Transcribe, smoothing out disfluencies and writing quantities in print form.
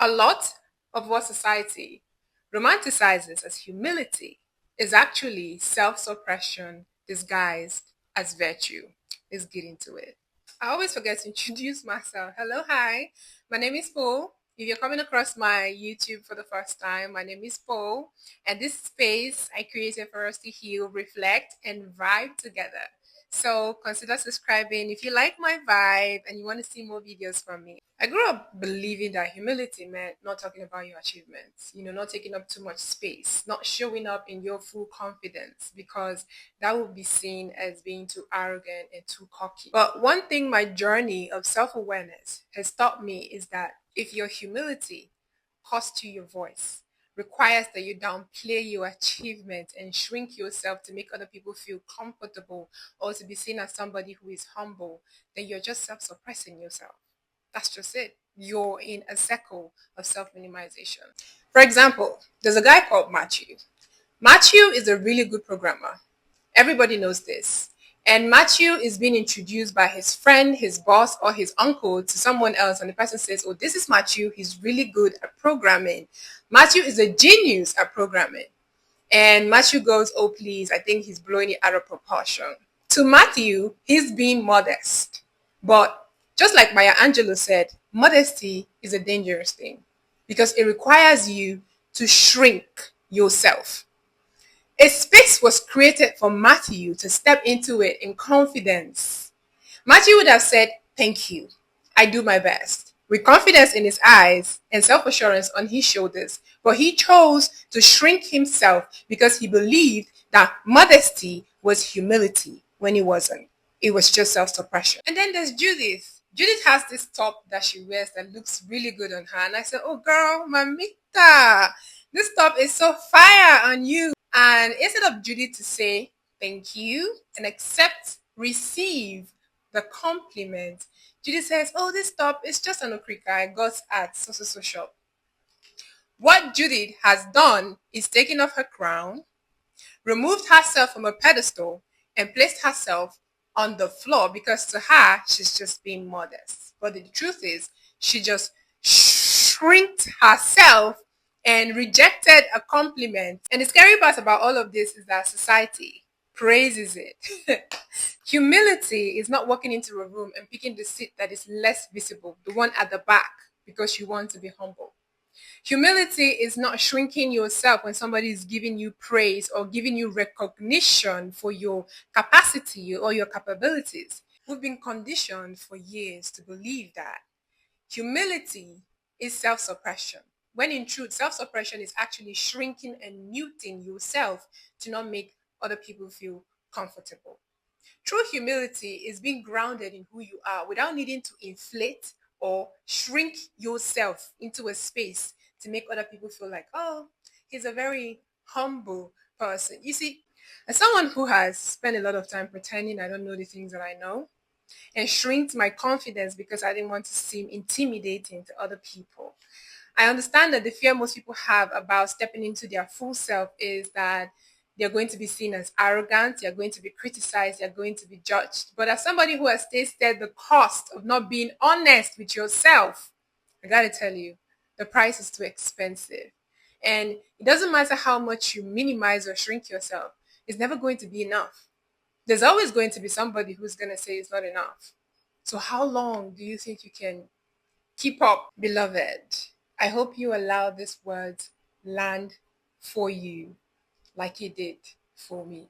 A lot of what society romanticizes as humility is actually self suppression disguised as virtue. Let's get into it. I always forget to introduce myself. Hello, hi. My name is Paul. If you're coming across my YouTube for the first time, my name is Paul. And this space I created for us to heal, reflect, and vibe together. So consider subscribing if you like my vibe and you want to see more videos from me. I grew up believing that humility meant not talking about your achievements, not taking up too much space, not showing up in your full confidence because that would be seen as being too arrogant and too cocky. But one thing my journey of self awareness has taught me is that if your humility costs you your voice, requires that you downplay your achievements and shrink yourself to make other people feel comfortable or to be seen as somebody who is humble, then you're just self suppressing yourself. That's just it. You're in a cycle of self minimization. For example, there's a guy called Matthew. Matthew is a really good programmer. Everybody knows this. And Matthew is being introduced by his friend, his boss, or his uncle to someone else. And the person says, "Oh, this is Matthew. He's really good at programming. Matthew is a genius at programming." And Matthew goes, "Oh, please, I think he's blowing it out of proportion." To Matthew, he's being modest. But just like Maya Angelou said, modesty is a dangerous thing because it requires you to shrink yourself. A space was created for Matthew to step into it in confidence. Matthew would have said, "Thank you. I do my best," with confidence in his eyes and self assurance on his shoulders. But he chose to shrink himself because he believed that modesty was humility when it wasn't. It was just self suppression. And then there's Judith. Judith has this top that she wears that looks really good on her. And I said, "Oh, girl, mamita, this top is so fire on you." And instead of Judith to say thank you and accept, receive the compliment, Judith says, "Oh, this top is just an okrika I got at so shop." What Judith has done is taken off her crown, removed herself from a pedestal, and placed herself on the floor because to her, she's just being modest. But the truth is, she just shrinked herself and rejected a compliment. And the scary part about all of this is that society praises it. Humility is not walking into a room and picking the seat that is less visible, the one at the back, because you want to be humble. Humility is not shrinking yourself when somebody is giving you praise or giving you recognition for your capacity or your capabilities. We've been conditioned for years to believe that humility is self suppression, when in truth, self suppression is actually shrinking and muting yourself to not make other people feel comfortable. True humility is being grounded in who you are without needing to inflate or shrink yourself into a space to make other people feel like, "Oh, he's a very humble person." You see, as someone who has spent a lot of time pretending I don't know the things that I know and shrinked my confidence because I didn't want to seem intimidating to other people, I understand that the fear most people have about stepping into their full self is that they're going to be seen as arrogant, they're going to be criticized, they're going to be judged. But as somebody who has tasted the cost of not being honest with yourself, I gotta tell you, the price is too expensive. And it doesn't matter how much you minimize or shrink yourself, it's never going to be enough. There's always going to be somebody who's going to say it's not enough. So, how long do you think you can keep up, beloved? I hope you allow this word land for you like it did for me.